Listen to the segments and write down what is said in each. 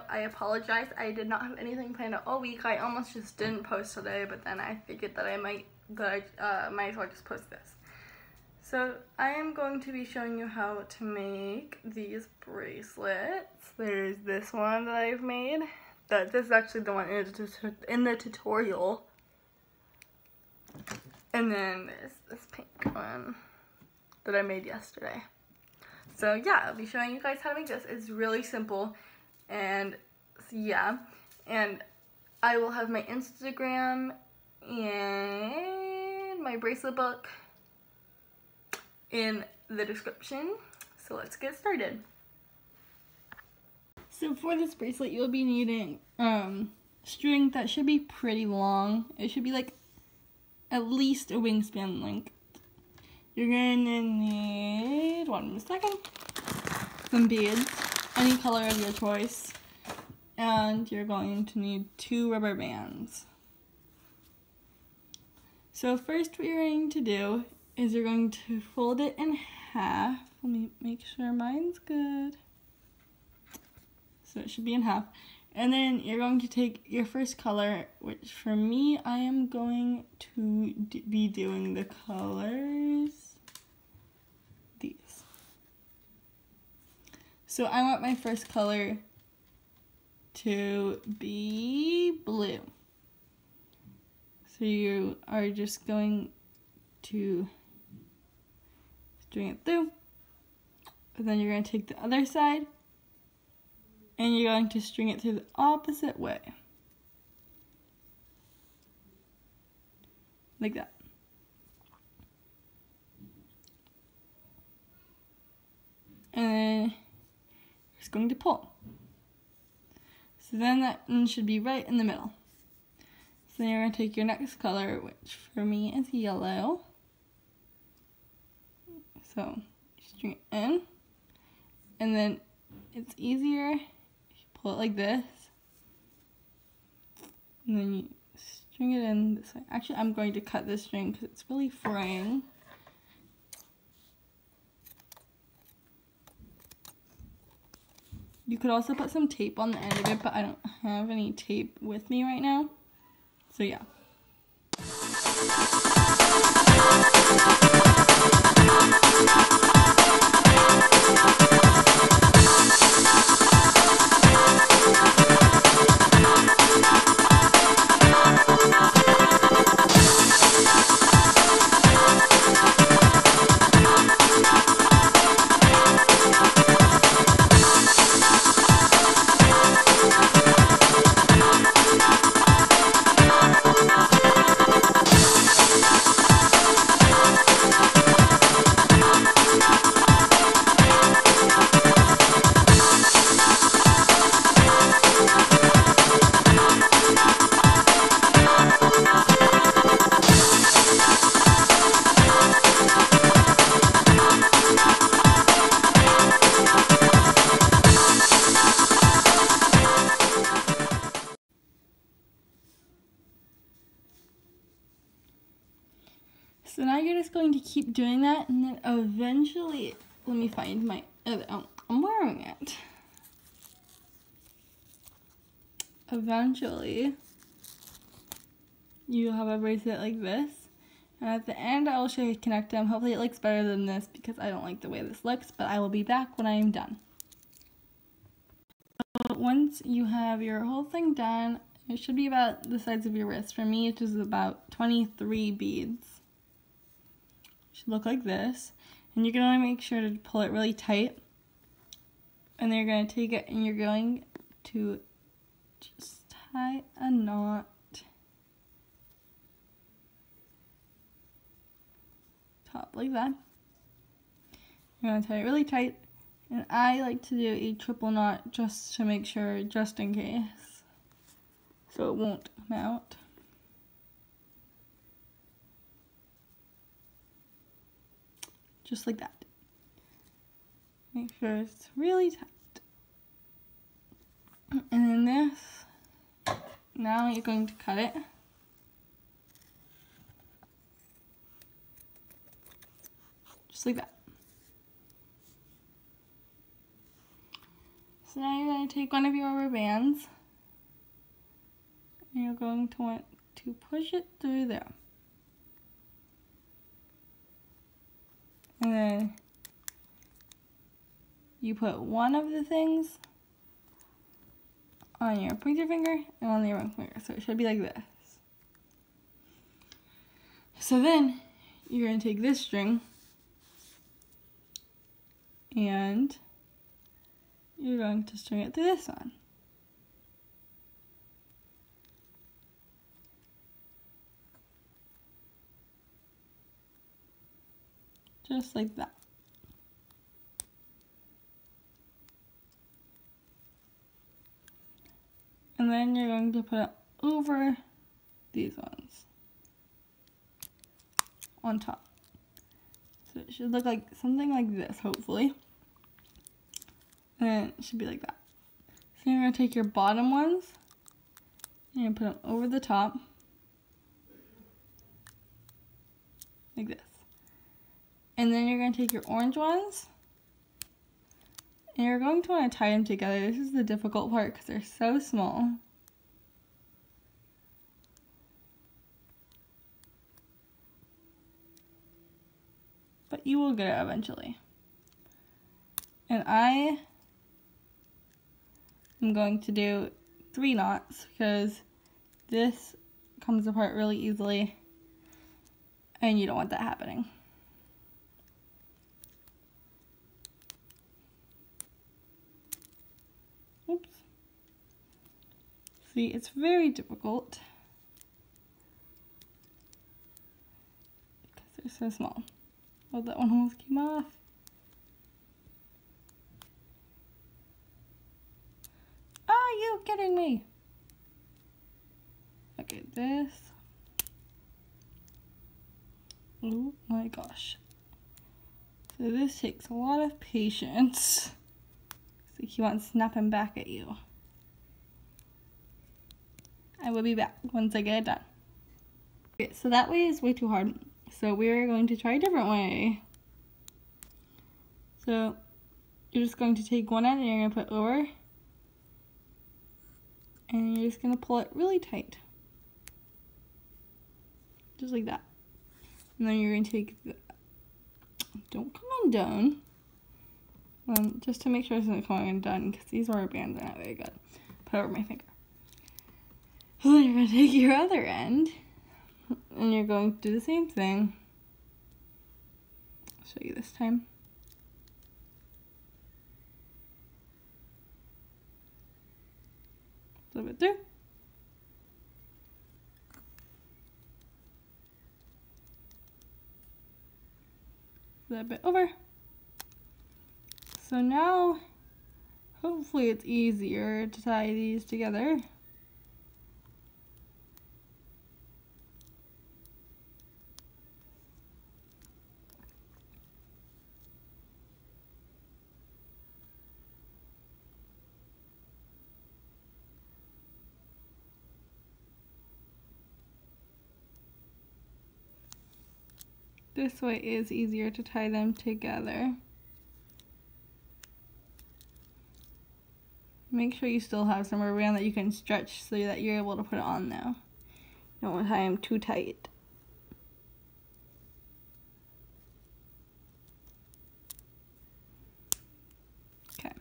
I apologize. I did not have anything planned out all week. I almost just didn't post today, but then I figured that I might as well just post this. So I am going to be showing you how to make these bracelets. There's this one that I've made. This is actually the one in the tutorial. And then there's this pink one that I made yesterday. So yeah, I'll be showing you guys how to make this. It's really simple, and yeah, and I will have my Instagram and my bracelet book in the description. So let's get started. So for this bracelet, you'll be needing string that should be pretty long. It should be like at least a wingspan length. You're gonna need, one second, some beads, any color of your choice, and you're going to need 2 rubber bands. So first what you're going to do is you're going to fold it in half. Let me make sure mine's good. So it should be in half. And then you're going to take your first color, which for me, I am going to be doing the colors. These. So I want my first color to be blue. So you are just going to string it through. And then you're going to take the other side and you're going to string it through the opposite way. Like that. And then you're just going to pull. So then that one should be right in the middle. So then you're going to take your next color, which for me is yellow. So you string it in. And then it's easier if you pull it like this. And then you string it in this way. Actually, I'm going to cut this string because it's really fraying. You could also put some tape on the end of it, but I don't have any tape with me right now. So yeah. So now you're just going to keep doing that, and then eventually, let me find my other, I'm wearing it. Eventually, you have a bracelet like this, and at the end I will show you how to connect them. Hopefully it looks better than this because I don't like the way this looks, but I will be back when I am done. So once you have your whole thing done, it should be about the size of your wrist. For me, it is about 23 beads. Should look like this, and you're going to make sure to pull it really tight, and then you're going to take it and you're going to just tie a knot top like that. You're going to tie it really tight, and I like to do a triple knot just to make sure, just in case, so it won't come out. Just like that. Make sure it's really tight. And then this, now you're going to cut it. Just like that. So now you're going to take one of your rubber bands and you're going to want to push it through there. And then you put one of the things on your pointer finger and on your ring finger. So it should be like this. So then you're going to take this string and you're going to string it to this one. Just like that. And then you're going to put it over these ones on top. So it should look like something like this, hopefully. And then it should be like that. So you're going to take your bottom ones and you're going to put them over the top. Like this. And then you're going to take your orange ones and you're going to want to tie them together. This is the difficult part because they're so small. But you will get it eventually. And I am going to do 3 knots because this comes apart really easily and you don't want that happening. Oops. See, it's very difficult because they're so small. Oh, that one almost came off. Are you kidding me? Okay, this. Oh my gosh. So this takes a lot of patience. It's like you want snapping back at you. I will be back once I get it done. Okay, so that way is way too hard. So we're going to try a different way. So you're just going to take one end and you're going to put over. And you're just going to pull it really tight. Just like that. And then you're going to take the, don't come undone. Just to make sure it's not coming undone, because these rubber bands are not very good. Put it over my finger. So then you're going to take your other end, and you're going to do the same thing. I'll show you this time. Flip it through. Flip it over. So now, hopefully it's easier to tie these together. This way is easier to tie them together. Make sure you still have some rubber band that you can stretch so that you're able to put it on now. You don't want to tie them too tight. Okay.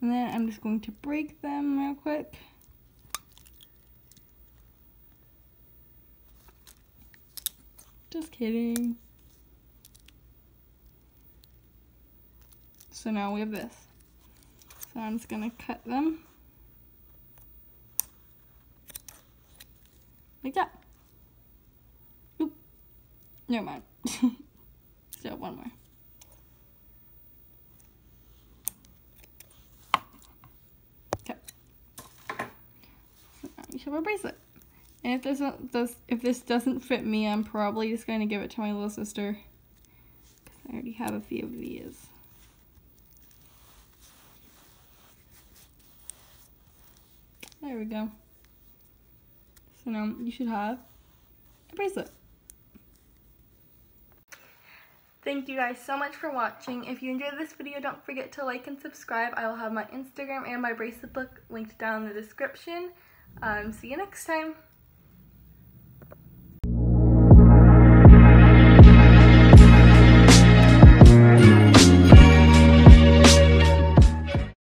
And then I'm just going to break them real quick. Just kidding. So now we have this. So I'm just gonna cut them like that. Oop, never mind. Still one more. Okay. So now you should have a bracelet. And if this doesn't fit me, I'm probably just going to give it to my little sister because I already have a few of these. There we go. So now you should have a bracelet. Thank you guys so much for watching. If you enjoyed this video, don't forget to like and subscribe. I will have my Instagram and my bracelet book linked down in the description. See you next time.